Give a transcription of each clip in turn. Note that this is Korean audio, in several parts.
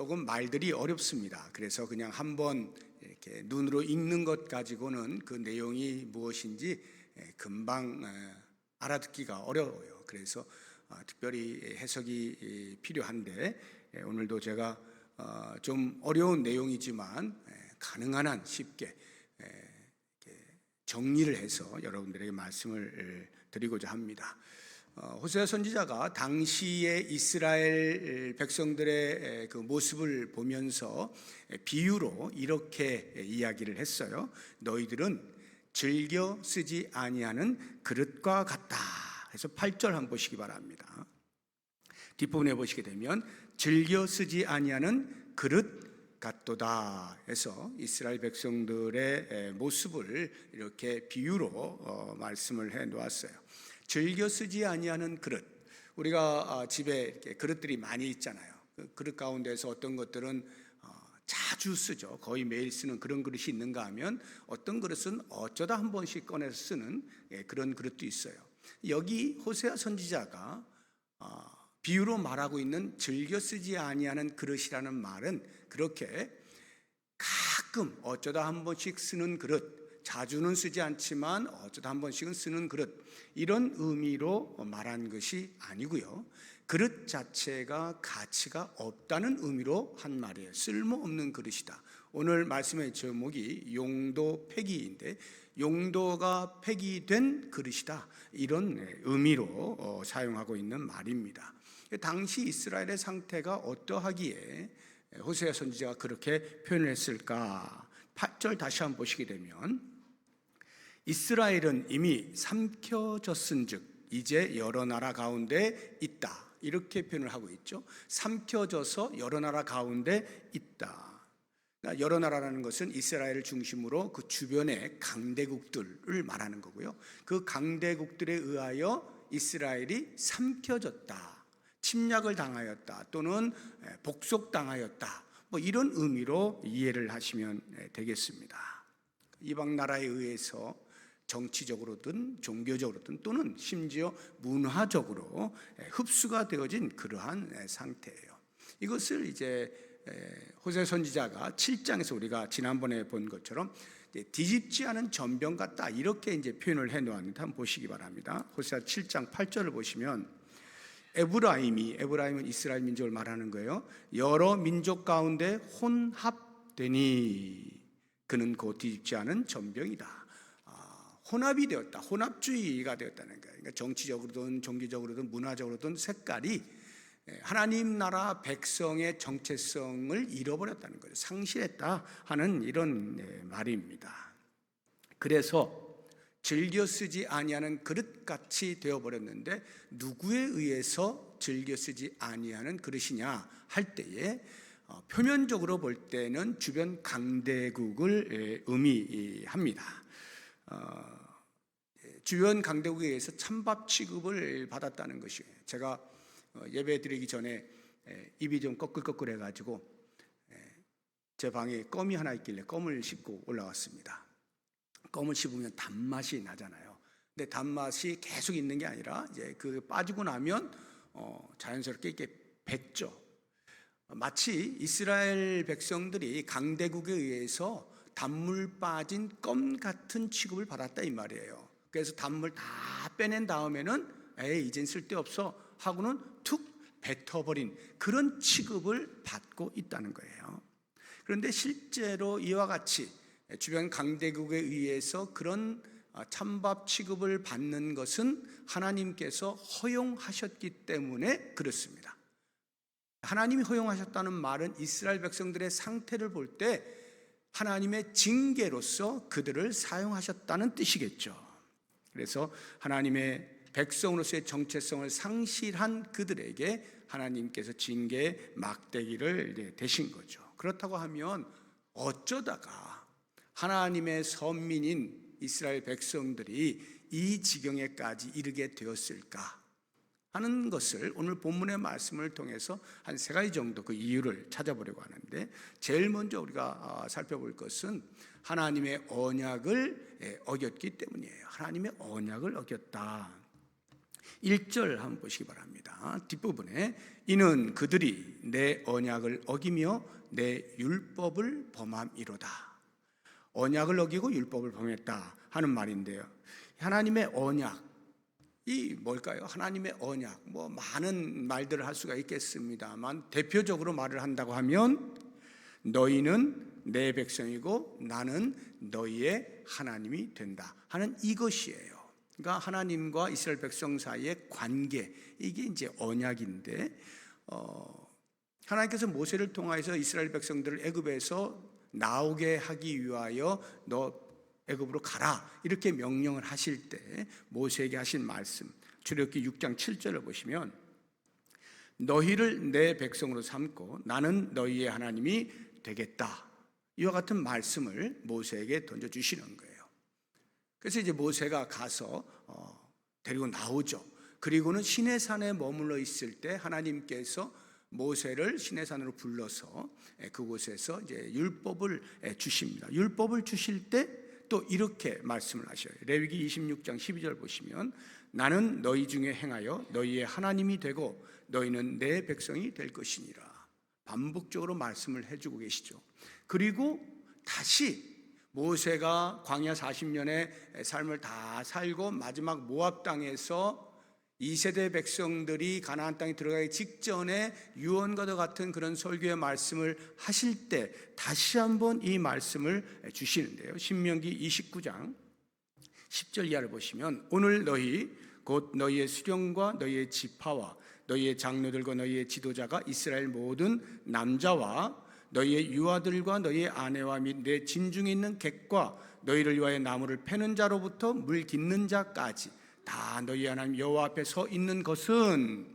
조금 말들이 어렵습니다. 그래서 그냥 한번 이렇게 눈으로 읽는 것 가지고는 그 내용이 무엇인지 금방 알아듣기가 어려워요. 그래서 특별히 해석이 필요한데, 오늘도 제가 좀 어려운 내용이지만 가능한 한 쉽게 정리를 해서 여러분들에게 말씀을 드리고자 합니다. 호세아 선지자가 당시의 이스라엘 백성들의 그 모습을 보면서 비유로 이렇게 이야기를 했어요. 너희들은 즐겨 쓰지 아니하는 그릇과 같다. 그래서 8절 한번 보시기 바랍니다. 뒷부분에 보시게 되면 즐겨 쓰지 아니하는 그릇 같도다 해서 이스라엘 백성들의 모습을 이렇게 비유로 말씀을 해 놓았어요. 즐겨 쓰지 아니하는 그릇, 우리가 집에 이렇게 그릇들이 많이 있잖아요. 그 그릇 가운데서 어떤 것들은 자주 쓰죠. 거의 매일 쓰는 그런 그릇이 있는가 하면 어떤 그릇은 어쩌다 한 번씩 꺼내서 쓰는 그런 그릇도 있어요. 여기 호세아 선지자가 비유로 말하고 있는 즐겨 쓰지 아니하는 그릇이라는 말은 그렇게 가끔 어쩌다 한 번씩 쓰는 그릇, 자주는 쓰지 않지만 어쩌다 한 번씩은 쓰는 그릇, 이런 의미로 말한 것이 아니고요. 그릇 자체가 가치가 없다는 의미로 한 말이에요. 쓸모없는 그릇이다. 오늘 말씀의 제목이 용도 폐기인데, 용도가 폐기된 그릇이다, 이런 의미로 사용하고 있는 말입니다. 당시 이스라엘의 상태가 어떠하기에 호세아 선지자가 그렇게 표현을 했을까? 8절 다시 한번 보시게 되면 이스라엘은 이미 삼켜졌은즉 이제 여러 나라 가운데 있다, 이렇게 표현을 하고 있죠. 삼켜져서 여러 나라 가운데 있다. 그러니까 여러 나라라는 것은 이스라엘을 중심으로 그 주변의 강대국들을 말하는 거고요. 그 강대국들에 의하여 이스라엘이 삼켜졌다, 침략을 당하였다, 또는 복속당하였다, 이런 의미로 이해를 하시면 되겠습니다. 이방 나라에 의해서 정치적으로든 종교적으로든 또는 심지어 문화적으로 흡수가 되어진 그러한 상태예요. 이것을 이제 호세아 선지자가 7장에서 우리가 지난번에 본 것처럼 뒤집지 않은 전병 같다, 이렇게 이제 표현을 해 놓았는데 한번 보시기 바랍니다. 호세아 7장 8절을 보시면 에브라임은 이스라엘 민족을 말하는 거예요. 여러 민족 가운데 혼합되니 그는 곧 뒤집지 않은 전병이다. 혼합이 되었다, 혼합주의가 되었다는 거예요. 그러니까 정치적으로든 종교적으로든 문화적으로든 색깔이 하나님 나라 백성의 정체성을 잃어버렸다는 거죠. 상실했다 하는 이런 말입니다. 그래서 즐겨 쓰지 아니하는 그릇같이 되어버렸는데, 누구에 의해서 즐겨 쓰지 아니하는 그릇이냐 할 때에 표면적으로 볼 때는 주변 강대국을 의미합니다. 주변 강대국에 의해서 찬밥 취급을 받았다는 것이에요. 제가 예배 드리기 전에 입이 좀 꺼끌꺼끌 해가지고 제 방에 껌이 하나 있길래 껌을 씹고 올라왔습니다. 껌을 씹으면 단맛이 나잖아요. 근데 단맛이 계속 있는 게 아니라 이제 그 빠지고 나면 자연스럽게 이렇게 뱉죠. 마치 이스라엘 백성들이 강대국에 의해서 단물 빠진 껌 같은 취급을 받았다, 이 말이에요. 그래서 단물 다 빼낸 다음에는 이젠 쓸데없어 하고는 툭 뱉어버린 그런 취급을 받고 있다는 거예요. 그런데 실제로 이와 같이 주변 강대국에 의해서 그런 찬밥 취급을 받는 것은 하나님께서 허용하셨기 때문에 그렇습니다. 하나님이 허용하셨다는 말은 이스라엘 백성들의 상태를 볼 때 하나님의 징계로서 그들을 사용하셨다는 뜻이겠죠. 그래서 하나님의 백성으로서의 정체성을 상실한 그들에게 하나님께서 징계의 막대기를 대신 거죠. 그렇다고 하면 어쩌다가 하나님의 선민인 이스라엘 백성들이 이 지경에까지 이르게 되었을까 하는 것을 오늘 본문의 말씀을 통해서 한 3가지 정도 그 이유를 찾아보려고 하는데, 제일 먼저 우리가 살펴볼 것은 하나님의 언약을 어겼기 때문이에요. 하나님의 언약을 어겼다. 1절 한번 보시기 바랍니다. 뒷부분에 이는 그들이 내 언약을 어기며 내 율법을 범함이로다. 언약을 어기고 율법을 범했다 하는 말인데요. 하나님의 언약이 뭘까요? 하나님의 언약, 많은 말들을 할 수가 있겠습니다만 대표적으로 말을 한다고 하면 너희는 내 백성이고 나는 너희의 하나님이 된다 하는 이것이에요. 그러니까 하나님과 이스라엘 백성 사이의 관계, 이게 이제 언약인데, 하나님께서 모세를 통하여서 이스라엘 백성들을 애굽에서 나오게 하기 위하여 너 애굽으로 가라 이렇게 명령을 하실 때 모세에게 하신 말씀, 출애굽기 6장 7절을 보시면 너희를 내 백성으로 삼고 나는 너희의 하나님이 되겠다, 이와 같은 말씀을 모세에게 던져주시는 거예요. 그래서 이제 모세가 가서 데리고 나오죠. 그리고는 시내산에 머물러 있을 때 하나님께서 모세를 시내산으로 불러서 그곳에서 이제 율법을 주십니다. 율법을 주실 때 또 이렇게 말씀을 하셔요. 레위기 26장 12절 보시면 나는 너희 중에 행하여 너희의 하나님이 되고 너희는 내 백성이 될 것이니라. 반복적으로 말씀을 해주고 계시죠. 그리고 다시 모세가 광야 40년의 삶을 다 살고 마지막 모압 땅에서 2세대 백성들이 가나안 땅에 들어가기 직전에 유언과도 같은 그런 설교의 말씀을 하실 때 다시 한번 이 말씀을 주시는데요. 신명기 29장 10절 이하를 보시면 오늘 너희 곧 너희의 수령과 너희의 지파와 너희의 장로들과 너희의 지도자가 이스라엘 모든 남자와 너희의 유아들과 너희의 아내와 및 내 진중에 있는 객과 너희를 위하여 나무를 패는 자로부터 물 깃는 자까지 다 너희 하나님 여호와 앞에 서 있는 것은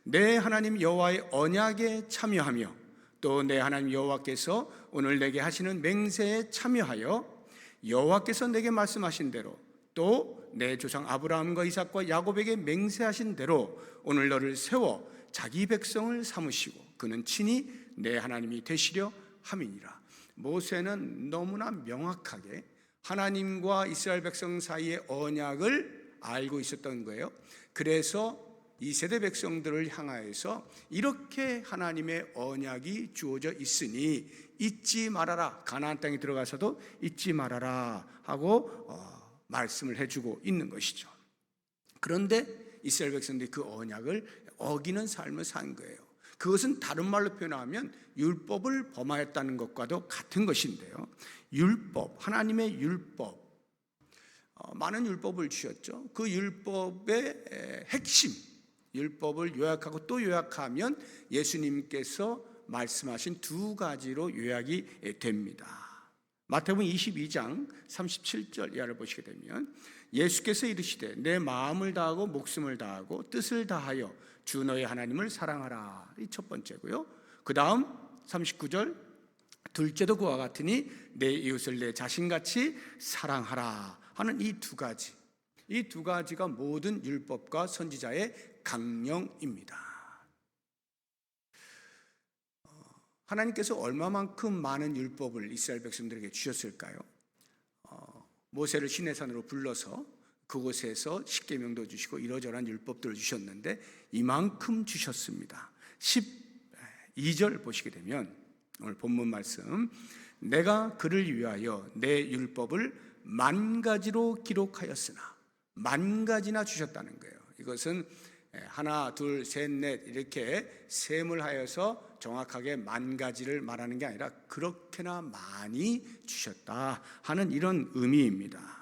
내 하나님 여호와의 언약에 참여하며 또 내 하나님 여호와께서 오늘 내게 하시는 맹세에 참여하여 여호와께서 내게 말씀하신 대로 또 내 조상 아브라함과 이삭과 야곱에게 맹세하신 대로 오늘 너를 세워 자기 백성을 삼으시고 그는 친히 내 하나님이 되시려 함이니라. 모세는 너무나 명확하게 하나님과 이스라엘 백성 사이의 언약을 알고 있었던 거예요. 그래서 이 세대 백성들을 향하여서 이렇게 하나님의 언약이 주어져 있으니 잊지 말아라, 가나안 땅에 들어가서도 잊지 말아라 하고 말씀을 해주고 있는 것이죠. 그런데 이스라엘 백성들이 그 언약을 어기는 삶을 산 거예요. 그것은 다른 말로 표현하면 율법을 범하였다는 것과도 같은 것인데요. 율법, 하나님의 율법, 많은 율법을 주셨죠. 그 율법의 핵심, 율법을 요약하고 또 요약하면 예수님께서 말씀하신 두 가지로 요약이 됩니다. 마태복음 22장 37절 이하를 보시게 되면 예수께서 이르시되 내 마음을 다하고 목숨을 다하고 뜻을 다하여 주 너의 하나님을 사랑하라. 이 첫 번째고요. 그 다음 39절 둘째도 그와 같으니 내 이웃을 내 자신같이 사랑하라 하는 이 두 가지. 이 두 가지가 모든 율법과 선지자의 강령입니다. 하나님께서 얼마만큼 많은 율법을 이스라엘 백성들에게 주셨을까요? 모세를 시내산으로 불러서 그곳에서 십계명도 주시고 이러저러한 율법들을 주셨는데 이만큼 주셨습니다. 12절 보시게 되면 오늘 본문 말씀 내가 그를 위하여 내 율법을 10,000가지로 기록하였으나 10,000가지나 주셨다는 거예요. 이것은 하나, 둘, 셋, 넷 이렇게 셈을 하여서 정확하게 10,000가지를 말하는 게 아니라 그렇게나 많이 주셨다 하는 이런 의미입니다.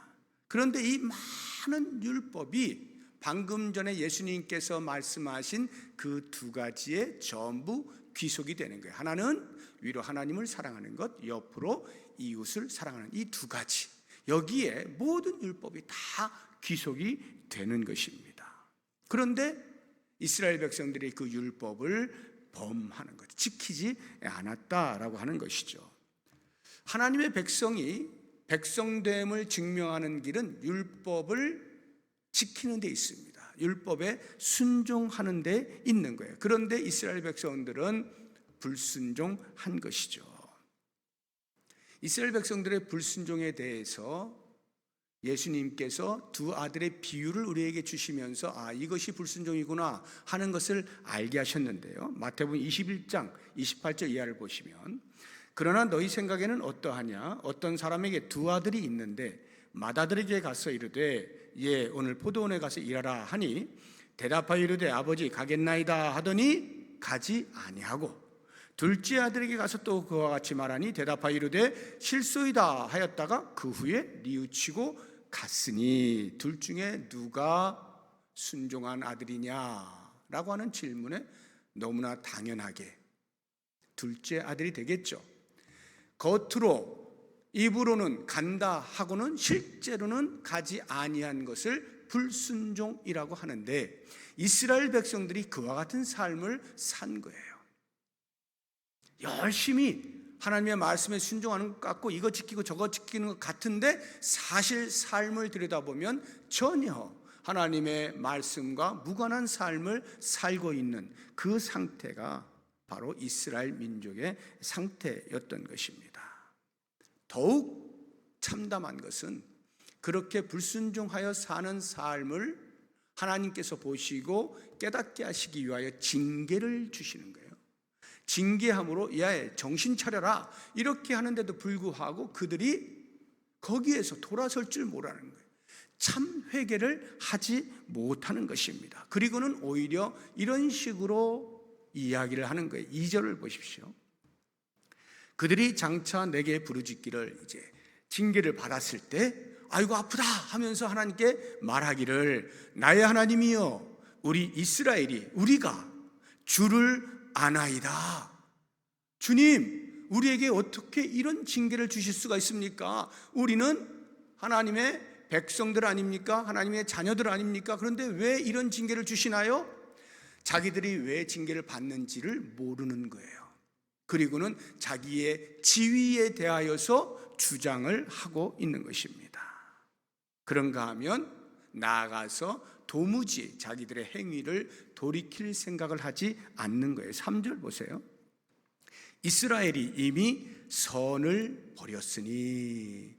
그런데 이 많은 율법이 방금 전에 예수님께서 말씀하신 그 두 가지에 전부 귀속이 되는 거예요. 하나는 위로 하나님을 사랑하는 것, 옆으로 이웃을 사랑하는 이 두 가지, 여기에 모든 율법이 다 귀속이 되는 것입니다. 그런데 이스라엘 백성들이 그 율법을 범하는 것, 지키지 않았다라고 하는 것이죠. 하나님의 백성이 백성됨을 증명하는 길은 율법을 지키는 데 있습니다. 율법에 순종하는 데 있는 거예요. 그런데 이스라엘 백성들은 불순종한 것이죠. 이스라엘 백성들의 불순종에 대해서 예수님께서 두 아들의 비유를 우리에게 주시면서 이것이 불순종이구나 하는 것을 알게 하셨는데요. 마태복음 21장 28절 이하를 보시면, 그러나 너희 생각에는 어떠하냐? 어떤 사람에게 두 아들이 있는데 맏아들에게 가서 이르되 오늘 포도원에 가서 일하라 하니 대답하여 이르되 아버지 가겠나이다 하더니 가지 아니하고, 둘째 아들에게 가서 또 그와 같이 말하니 대답하여 이르되 실소이다 하였다가 그 후에 뉘우치고 갔으니 둘 중에 누가 순종한 아들이냐라고 하는 질문에 너무나 당연하게 둘째 아들이 되겠죠. 겉으로 입으로는 간다 하고는 실제로는 가지 아니한 것을 불순종이라고 하는데, 이스라엘 백성들이 그와 같은 삶을 산 거예요. 열심히 하나님의 말씀에 순종하는 것 같고 이거 지키고 저거 지키는 것 같은데, 사실 삶을 들여다보면 전혀 하나님의 말씀과 무관한 삶을 살고 있는 그 상태가 바로 이스라엘 민족의 상태였던 것입니다. 더욱 참담한 것은 그렇게 불순종하여 사는 삶을 하나님께서 보시고 깨닫게 하시기 위하여 징계를 주시는 거예요. 징계함으로 야 정신 차려라 이렇게 하는데도 불구하고 그들이 거기에서 돌아설 줄 모르는 거예요. 참 회개를 하지 못하는 것입니다. 그리고는 오히려 이런 식으로 이야기를 하는 거예요. 2절을 보십시오. 그들이 장차 내게 부르짖기를, 이제 징계를 받았을 때 아이고 아프다 하면서 하나님께 말하기를, 나의 하나님이여 우리 이스라엘이 우리가 주를 아나이다. 주님, 우리에게 어떻게 이런 징계를 주실 수가 있습니까? 우리는 하나님의 백성들 아닙니까? 하나님의 자녀들 아닙니까? 그런데 왜 이런 징계를 주시나요? 자기들이 왜 징계를 받는지를 모르는 거예요. 그리고는 자기의 지위에 대하여서 주장을 하고 있는 것입니다. 그런가 하면 나아가서 도무지 자기들의 행위를 돌이킬 생각을 하지 않는 거예요. 3절 보세요. 이스라엘이 이미 선을 버렸으니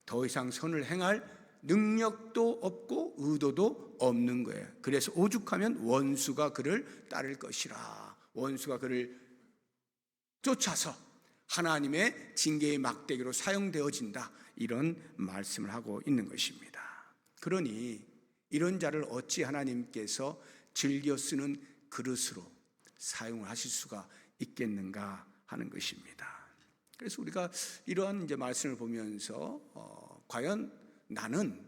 더 이상 선을 행할 능력도 없고 의도도 없는 거예요. 그래서 오죽하면 원수가 그를 따를 것이라. 원수가 그를 쫓아서 하나님의 징계의 막대기로 사용되어진다, 이런 말씀을 하고 있는 것입니다. 그러니 이런 자를 어찌 하나님께서 즐겨 쓰는 그릇으로 사용하실 수가 있겠는가 하는 것입니다. 그래서 우리가 이러한 이제 말씀을 보면서 과연 나는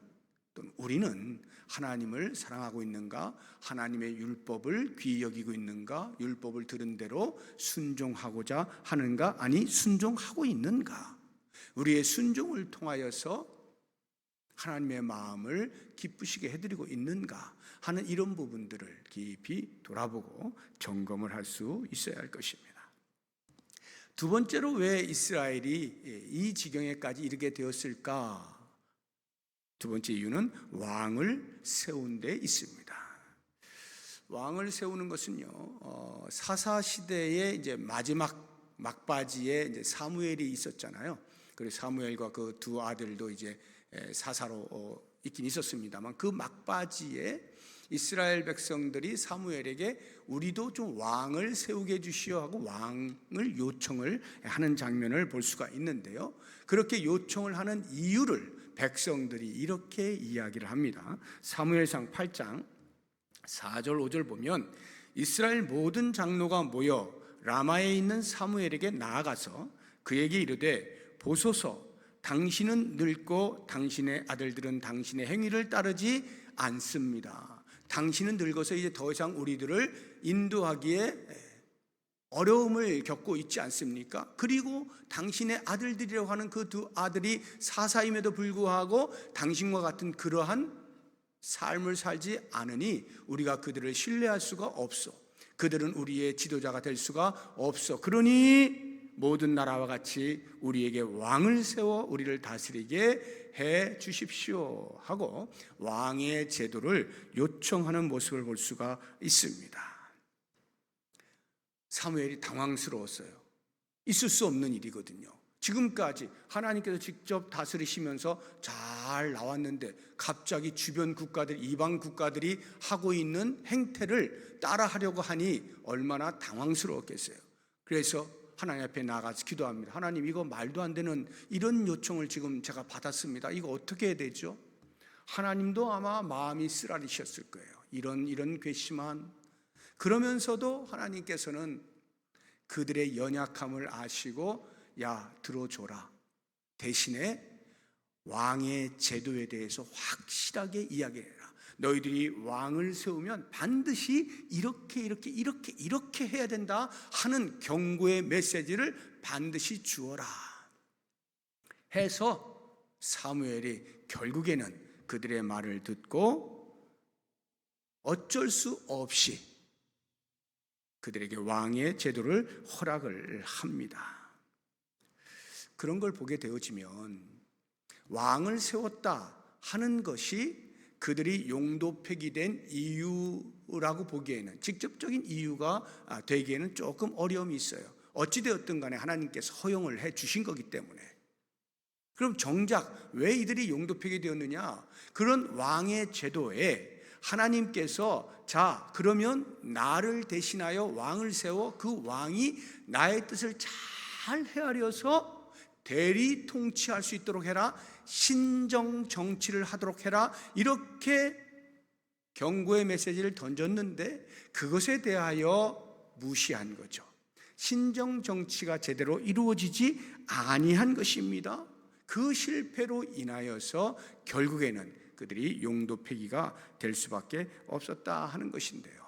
또는 우리는 하나님을 사랑하고 있는가? 하나님의 율법을 귀히 여기고 있는가? 율법을 들은 대로 순종하고자 하는가? 아니 순종하고 있는가? 우리의 순종을 통하여서 하나님의 마음을 기쁘시게 해드리고 있는가 하는 이런 부분들을 깊이 돌아보고 점검을 할 수 있어야 할 것입니다. 두 번째로 왜 이스라엘이 이 지경에까지 이르게 되었을까? 두 번째 이유는 왕을 세운 데 있습니다. 왕을 세우는 것은요, 사사 시대의 이제 마지막 막바지에 이제 사무엘이 있었잖아요. 그리고 사무엘과 그 두 아들도 이제 사사로 있긴 있었습니다만, 그 막바지에 이스라엘 백성들이 사무엘에게 우리도 좀 왕을 세우게 해주시오 하고 왕을 요청을 하는 장면을 볼 수가 있는데요. 그렇게 요청을 하는 이유를 백성들이 이렇게 이야기를 합니다. 사무엘상 8장 4절 5절 보면, 이스라엘 모든 장로가 모여 라마에 있는 사무엘에게 나아가서 그에게 이르되 보소서, 당신은 늙고 당신의 아들들은 당신의 행위를 따르지 않습니다. 당신은 늙어서 이제 더 이상 우리들을 인도하기에 어려움을 겪고 있지 않습니까? 그리고 당신의 아들들이라고 하는 그 두 아들이 사사임에도 불구하고 당신과 같은 그러한 삶을 살지 않으니 우리가 그들을 신뢰할 수가 없어. 그들은 우리의 지도자가 될 수가 없어. 그러니 모든 나라와 같이 우리에게 왕을 세워 우리를 다스리게 해 주십시오 하고 왕의 제도를 요청하는 모습을 볼 수가 있습니다. 사무엘이 당황스러웠어요. 있을 수 없는 일이거든요. 지금까지 하나님께서 직접 다스리시면서 잘 나왔는데 갑자기 주변 국가들, 이방 국가들이 하고 있는 행태를 따라하려고 하니 얼마나 당황스러웠겠어요. 그래서 하나님 앞에 나가서 기도합니다. 하나님, 이거 말도 안 되는 이런 요청을 지금 제가 받았습니다. 이거 어떻게 해야 되죠? 하나님도 아마 마음이 쓰라리셨을 거예요. 이런 괘씸한. 그러면서도 하나님께서는 그들의 연약함을 아시고 야, 들어줘라. 대신에 왕의 제도에 대해서 확실하게 이야기해라. 너희들이 왕을 세우면 반드시 이렇게 해야 된다 하는 경고의 메시지를 반드시 주어라 해서 사무엘이 결국에는 그들의 말을 듣고 어쩔 수 없이 그들에게 왕의 제도를 허락을 합니다. 그런 걸 보게 되어지면 왕을 세웠다 하는 것이 그들이 용도 폐기된 이유라고 보기에는, 직접적인 이유가 되기에는 조금 어려움이 있어요. 어찌되었든 간에 하나님께서 허용을 해 주신 거기 때문에. 그럼 정작 왜 이들이 용도 폐기되었느냐? 그런 왕의 제도에 하나님께서 자, 그러면 나를 대신하여 왕을 세워 그 왕이 나의 뜻을 잘 헤아려서 대리 통치할 수 있도록 해라. 신정 정치를 하도록 해라. 이렇게 경고의 메시지를 던졌는데 그것에 대하여 무시한 거죠. 신정 정치가 제대로 이루어지지 아니한 것입니다. 그 실패로 인하여서 결국에는 그들이 용도 폐기가 될 수밖에 없었다 하는 것인데요.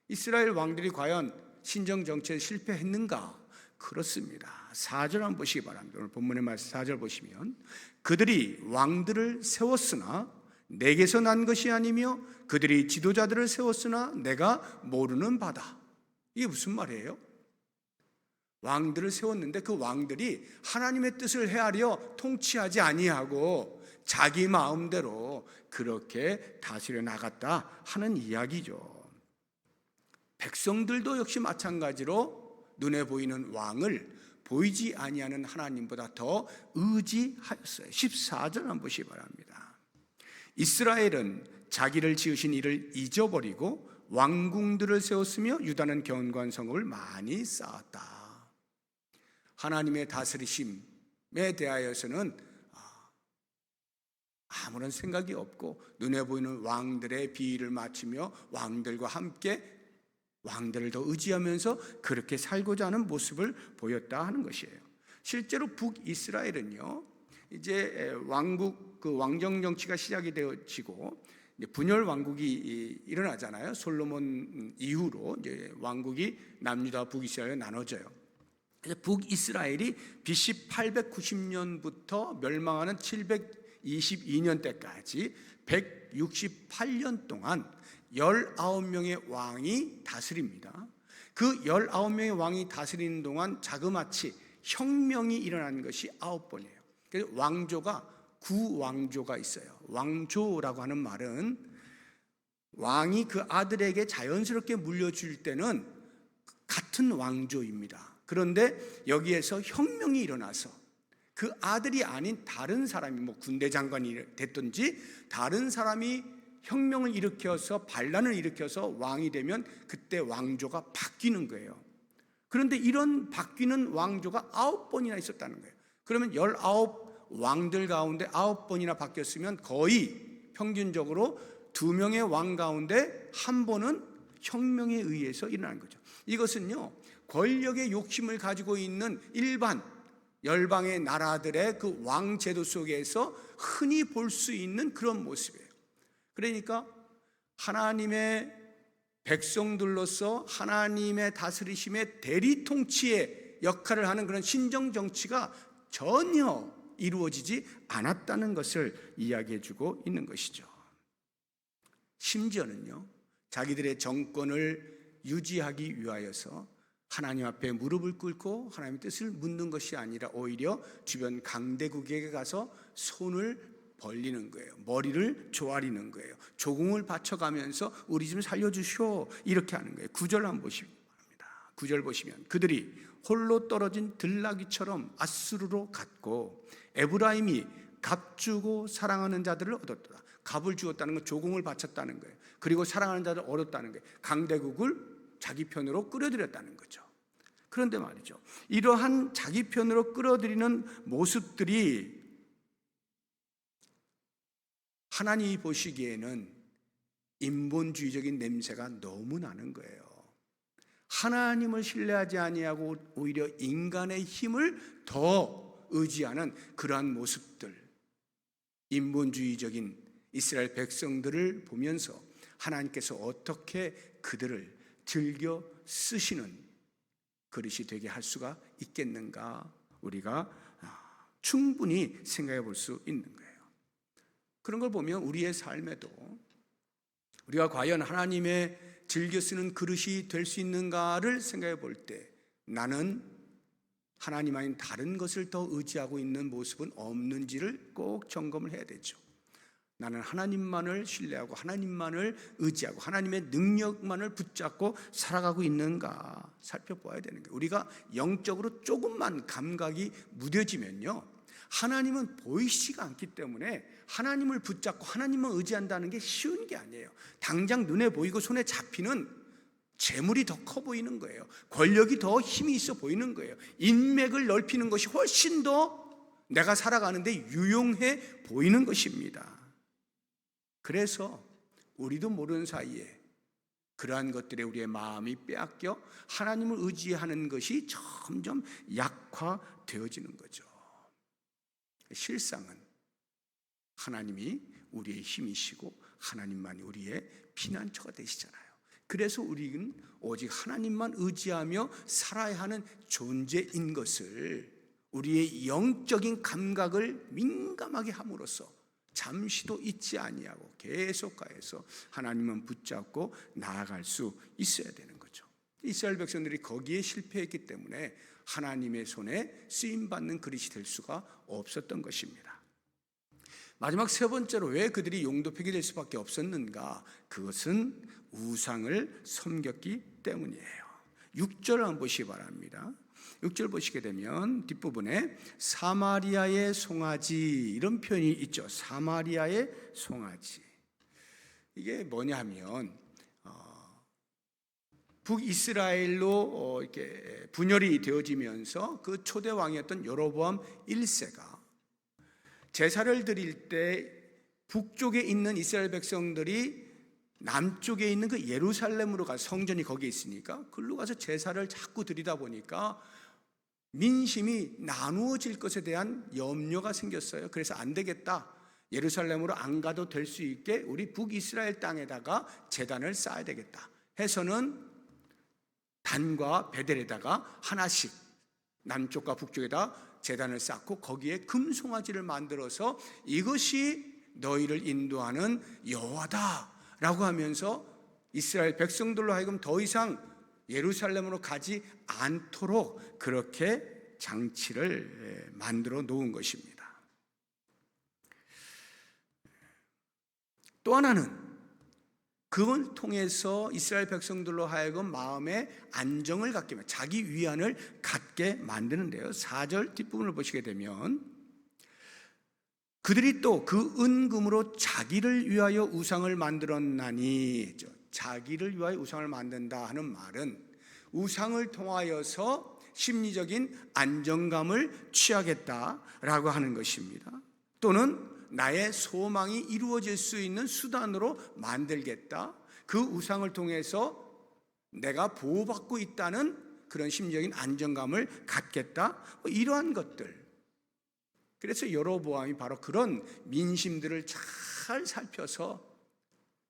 이스라엘 왕들이 과연 신정 정치에 실패했는가? 그렇습니다. 4절 한번 보시기 바랍니다. 오늘 본문의 말씀 4절 보시면 그들이 왕들을 세웠으나 내게서 난 것이 아니며 그들이 지도자들을 세웠으나 내가 모르는 바다. 이게 무슨 말이에요? 왕들을 세웠는데 그 왕들이 하나님의 뜻을 헤아려 통치하지 아니하고 자기 마음대로 그렇게 다스려 나갔다 하는 이야기죠. 백성들도 역시 마찬가지로 눈에 보이는 왕을 보이지 아니하는 하나님보다 더 의지하였어요. 14절 한번 보시기 바랍니다. 이스라엘은 자기를 지으신 이를 잊어버리고 왕궁들을 세웠으며 유다는 견고한 성읍을 많이 쌓았다. 하나님의 다스리심에 대하여서는 아무런 생각이 없고 눈에 보이는 왕들의 비위를 맞추며 왕들과 함께 왕들을 더 의지하면서 그렇게 살고자 하는 모습을 보였다 하는 것이에요. 실제로 북이스라엘은요, 이제 왕국 그 왕정 정치가 시작이 되어지고 분열 왕국이 일어나잖아요. 솔로몬 이후로 이제 왕국이 남유다 북이스라엘로 나눠져요. 그래서 북이스라엘이 BC 890년부터 멸망하는 722년 때까지 168년 동안 19명의 왕이 다스립니다. 그 19명의 왕이 다스리는 동안 자그마치 혁명이 일어나는 것이 9번이에요. 그래서 왕조가 구왕조가 있어요. 왕조라고 하는 말은 왕이 그 아들에게 자연스럽게 물려줄 때는 같은 왕조입니다. 그런데 여기에서 혁명이 일어나서 그 아들이 아닌 다른 사람이 군대 장관이 됐든지 다른 사람이 혁명을 일으켜서 반란을 일으켜서 왕이 되면 그때 왕조가 바뀌는 거예요. 그런데 이런 바뀌는 왕조가 9번이나 있었다는 거예요. 그러면 19왕들 가운데 9번이나 바뀌었으면 거의 평균적으로 2명의 왕 가운데 1번은 혁명에 의해서 일어난 거죠. 이것은요, 권력의 욕심을 가지고 있는 일반 열방의 나라들의 그 왕제도 속에서 흔히 볼 수 있는 그런 모습이에요. 그러니까 하나님의 백성들로서 하나님의 다스리심의 대리 통치의 역할을 하는 그런 신정 정치가 전혀 이루어지지 않았다는 것을 이야기해 주고 있는 것이죠. 심지어는요, 자기들의 정권을 유지하기 위하여서 하나님 앞에 무릎을 꿇고 하나님의 뜻을 묻는 것이 아니라 오히려 주변 강대국에게 가서 손을 벌리는 거예요. 머리를 조아리는 거예요. 조공을 바쳐가면서 우리 좀 살려주시오 이렇게 하는 거예요. 9절 한번 보시기 바랍니다. 9절 보시면 그들이 홀로 떨어진 들나귀처럼 아수르로 갔고 에브라임이 값주고 사랑하는 자들을 얻었다. 값을 주었다는 건 조공을 바쳤다는 거예요. 그리고 사랑하는 자들을 얻었다는 거예요. 강대국을 자기 편으로 끌어들였다는 거죠. 그런데 말이죠, 이러한 자기 편으로 끌어들이는 모습들이 하나님이 보시기에는 인본주의적인 냄새가 너무 나는 거예요. 하나님을 신뢰하지 아니하고 오히려 인간의 힘을 더 의지하는 그러한 모습들, 인본주의적인 이스라엘 백성들을 보면서 하나님께서 어떻게 그들을 즐겨 쓰시는 그릇이 되게 할 수가 있겠는가, 우리가 충분히 생각해 볼 수 있는 거예요. 그런 걸 보면 우리의 삶에도 우리가 과연 하나님의 즐겨 쓰는 그릇이 될 수 있는가를 생각해 볼 때 나는 하나님 아닌 다른 것을 더 의지하고 있는 모습은 없는지를 꼭 점검을 해야 되죠. 나는 하나님만을 신뢰하고 하나님만을 의지하고 하나님의 능력만을 붙잡고 살아가고 있는가 살펴봐야 되는 거예요. 우리가 영적으로 조금만 감각이 무뎌지면요, 하나님은 보이시지가 않기 때문에 하나님을 붙잡고 하나님만 의지한다는 게 쉬운 게 아니에요. 당장 눈에 보이고 손에 잡히는 재물이 더 커 보이는 거예요. 권력이 더 힘이 있어 보이는 거예요. 인맥을 넓히는 것이 훨씬 더 내가 살아가는데 유용해 보이는 것입니다. 그래서 우리도 모르는 사이에 그러한 것들에 우리의 마음이 빼앗겨 하나님을 의지하는 것이 점점 약화되어지는 거죠. 실상은 하나님이 우리의 힘이시고 하나님만이 우리의 피난처가 되시잖아요. 그래서 우리는 오직 하나님만 의지하며 살아야 하는 존재인 것을 우리의 영적인 감각을 민감하게 함으로써 잠시도 잊지 아니하고 계속가해서 하나님은 붙잡고 나아갈 수 있어야 되는 거죠. 이스라엘 백성들이 거기에 실패했기 때문에 하나님의 손에 쓰임받는 그릇이 될 수가 없었던 것입니다. 마지막 세 번째로 왜 그들이 용도표기 될 수밖에 없었는가? 그것은 우상을 섬겼기 때문이에요. 6절 한번 보시기 바랍니다. 6절 보시게 되면 뒷부분에 사마리아의 송아지 이런 표현이 있죠. 사마리아의 송아지. 이게 뭐냐면 북이스라엘로 이렇게 분열이 되어지면서 그 초대 왕이었던 여로보암 1세가 제사를 드릴 때 북쪽에 있는 이스라엘 백성들이 남쪽에 있는 그 예루살렘으로 가서 성전이 거기에 있으니까 그걸로 가서 제사를 자꾸 드리다 보니까 민심이 나누어질 것에 대한 염려가 생겼어요. 그래서 안 되겠다. 예루살렘으로 안 가도 될 수 있게 우리 북이스라엘 땅에다가 제단을 쌓아야 되겠다 해서는 단과 베델에다가 하나씩 남쪽과 북쪽에다 제단을 쌓고 거기에 금송아지를 만들어서 이것이 너희를 인도하는 여호와다라고 하면서 이스라엘 백성들로 하여금 더 이상 예루살렘으로 가지 않도록 그렇게 장치를 만들어 놓은 것입니다. 또 하나는 그걸 통해서 이스라엘 백성들로 하여금 마음에 안정을 갖게, 자기 위안을 갖게 만드는데요. 4절 뒷부분을 보시게 되면 그들이 또 그 은금으로 자기를 위하여 우상을 만들었나니, 자기를 위하여 우상을 만든다 하는 말은 우상을 통하여서 심리적인 안정감을 취하겠다라고 하는 것입니다. 또는 나의 소망이 이루어질 수 있는 수단으로 만들겠다. 그 우상을 통해서 내가 보호받고 있다는 그런 심리적인 안정감을 갖겠다. 이러한 것들. 그래서 여로보암이 바로 그런 민심들을 잘 살펴서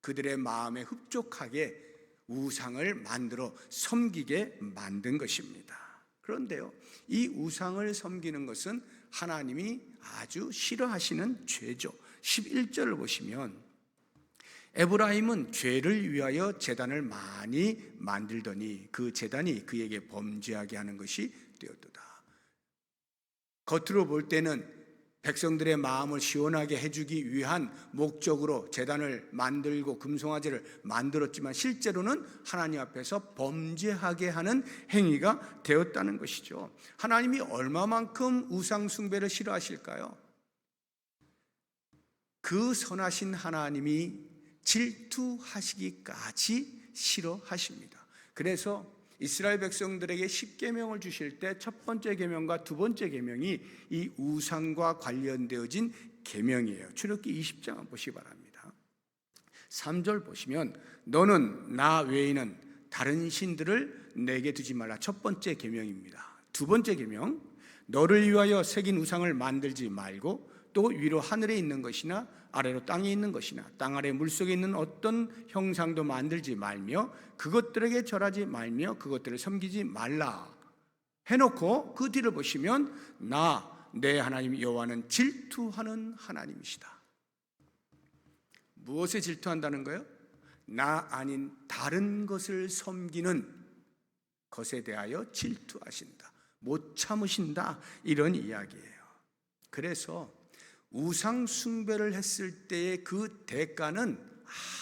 그들의 마음에 흡족하게 우상을 만들어 섬기게 만든 것입니다. 그런데요, 이 우상을 섬기는 것은 하나님이 아주 싫어하시는 죄죠. 11절을 보시면 에브라임은 죄를 위하여 제단을 많이 만들더니 그 제단이 그에게 범죄하게 하는 것이 되었도다. 겉으로 볼 때는 백성들의 마음을 시원하게 해주기 위한 목적으로 제단을 만들고 금송아지를 만들었지만 실제로는 하나님 앞에서 범죄하게 하는 행위가 되었다는 것이죠. 하나님이 얼마만큼 우상 숭배를 싫어하실까요? 그 선하신 하나님이 질투하시기까지 싫어하십니다. 그래서 이스라엘 백성들에게 10계명을 주실 때 첫 번째 계명과 두 번째 계명이 이 우상과 관련되어진 계명이에요. 출애굽기 20장 한번 보시기 바랍니다. 3절 보시면 너는 나 외에는 다른 신들을 내게 두지 말라. 첫 번째 계명입니다. 두 번째 계명, 너를 위하여 새긴 우상을 만들지 말고 또 위로 하늘에 있는 것이나 아래로 땅에 있는 것이나 땅 아래 물속에 있는 어떤 형상도 만들지 말며 그것들에게 절하지 말며 그것들을 섬기지 말라 해놓고 그 뒤를 보시면 나 내 하나님 여호와는 질투하는 하나님이시다. 무엇에 질투한다는 거예요? 나 아닌 다른 것을 섬기는 것에 대하여 질투하신다, 못 참으신다, 이런 이야기예요. 그래서 우상 숭배를 했을 때의 그 대가는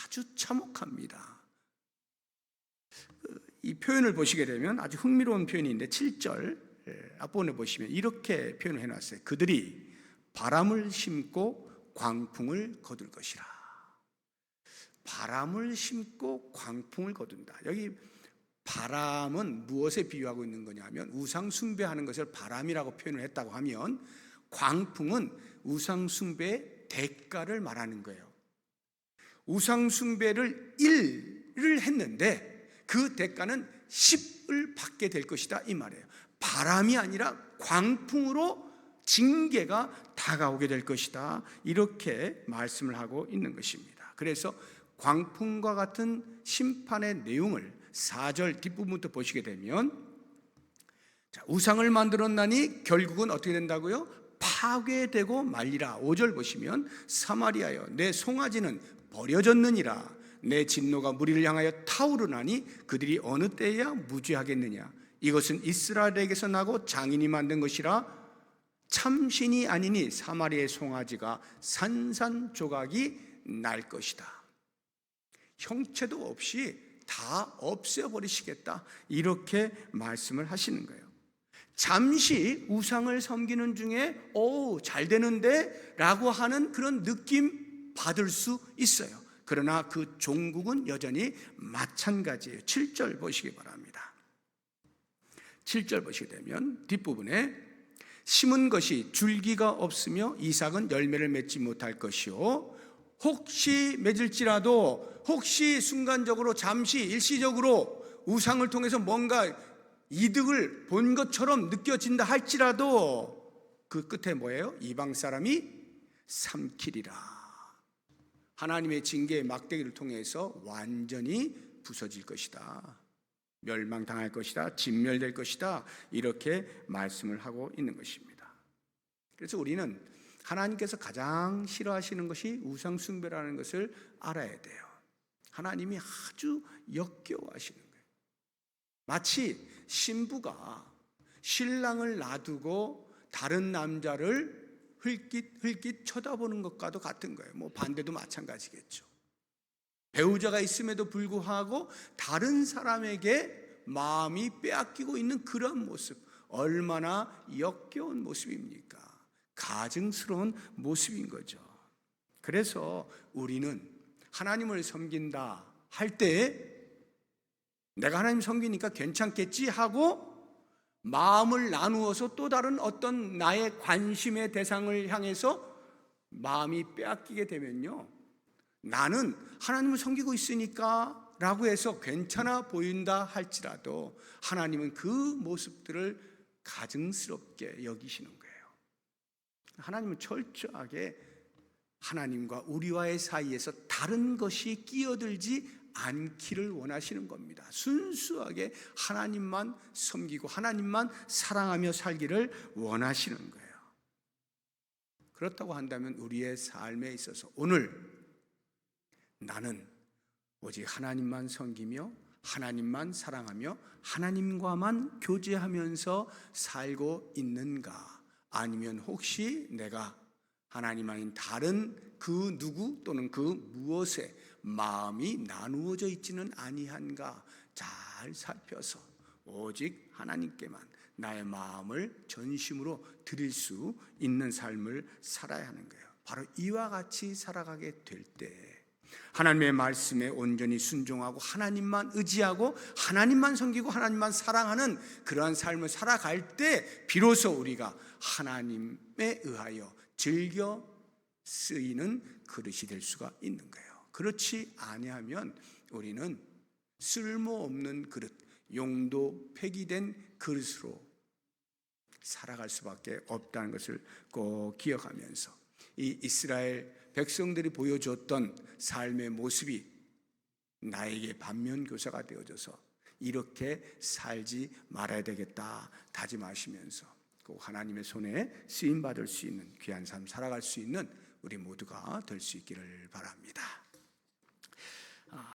아주 참혹합니다. 이 표현을 보시게 되면 아주 흥미로운 표현인데 7절 앞부분에 보시면 이렇게 표현을 해놨어요. 그들이 바람을 심고 광풍을 거둘 것이라. 바람을 심고 광풍을 거둔다. 여기 바람은 무엇에 비유하고 있는 거냐면 우상 숭배하는 것을 바람이라고 표현을 했다고 하면 광풍은 우상 숭배의 대가를 말하는 거예요. 우상 숭배를 1을 했는데 그 대가는 10을 받게 될 것이다, 이 말이에요. 바람이 아니라 광풍으로 징계가 다가오게 될 것이다, 이렇게 말씀을 하고 있는 것입니다. 그래서 광풍과 같은 심판의 내용을 4절 뒷부분부터 보시게 되면 우상을 만들었나니 결국은 어떻게 된다고요? 파괴되고 말리라. 5절 보시면 사마리아여 내 송아지는 버려졌느니라. 내 진노가 무리를 향하여 타오르나니 그들이 어느 때에야 무죄하겠느냐. 이것은 이스라엘에게서 나고 장인이 만든 것이라. 참신이 아니니 사마리아의 송아지가 산산조각이 날 것이다. 형체도 없이 다 없애버리시겠다, 이렇게 말씀을 하시는 거예요. 잠시 우상을 섬기는 중에 잘 되는데 라고 하는 그런 느낌 받을 수 있어요. 그러나 그 종국은 여전히 마찬가지예요. 7절 보시기 바랍니다. 7절 보시게 되면 뒷부분에 심은 것이 줄기가 없으며 이삭은 열매를 맺지 못할 것이요 혹시 맺을지라도, 혹시 순간적으로 잠시 일시적으로 우상을 통해서 뭔가 이득을 본 것처럼 느껴진다 할지라도 그 끝에 뭐예요? 이방 사람이 삼키리라. 하나님의 징계의 막대기를 통해서 완전히 부서질 것이다, 멸망당할 것이다, 진멸될 것이다, 이렇게 말씀을 하고 있는 것입니다. 그래서 우리는 하나님께서 가장 싫어하시는 것이 우상 숭배라는 것을 알아야 돼요. 하나님이 아주 역겨워하시는 거예요. 마치 신부가 신랑을 놔두고 다른 남자를 흘깃 쳐다보는 것과도 같은 거예요. 뭐 반대도 마찬가지겠죠. 배우자가 있음에도 불구하고 다른 사람에게 마음이 빼앗기고 있는 그런 모습, 얼마나 역겨운 모습입니까? 가증스러운 모습인 거죠. 그래서 우리는 하나님을 섬긴다 할 때 내가 하나님 섬기니까 괜찮겠지 하고 마음을 나누어서 또 다른 어떤 나의 관심의 대상을 향해서 마음이 빼앗기게 되면요, 나는 하나님을 섬기고 있으니까 라고 해서 괜찮아 보인다 할지라도 하나님은 그 모습들을 가증스럽게 여기시는 거예요. 하나님은 철저하게 하나님과 우리와의 사이에서 다른 것이 끼어들지 않기를 원하시는 겁니다. 순수하게 하나님만 섬기고 하나님만 사랑하며 살기를 원하시는 거예요. 그렇다고 한다면 우리의 삶에 있어서 오늘 나는 오직 하나님만 섬기며 하나님만 사랑하며 하나님과만 교제하면서 살고 있는가? 아니면 혹시 내가 하나님 아닌 다른 그 누구 또는 그 무엇에 마음이 나누어져 있지는 아니한가 잘 살펴서 오직 하나님께만 나의 마음을 전심으로 드릴 수 있는 삶을 살아야 하는 거예요. 바로 이와 같이 살아가게 될 때 하나님의 말씀에 온전히 순종하고 하나님만 의지하고 하나님만 섬기고 하나님만 사랑하는 그러한 삶을 살아갈 때 비로소 우리가 하나님에 의하여 즐겨 쓰이는 그릇이 될 수가 있는 거예요. 그렇지 아니하면 우리는 쓸모없는 그릇, 용도 폐기된 그릇으로 살아갈 수밖에 없다는 것을 꼭 기억하면서 이 이스라엘 백성들이 보여줬던 삶의 모습이 나에게 반면교사가 되어져서 이렇게 살지 말아야 되겠다 다짐하시면서 꼭 하나님의 손에 쓰임받을 수 있는 귀한 삶 살아갈 수 있는 우리 모두가 될 수 있기를 바랍니다.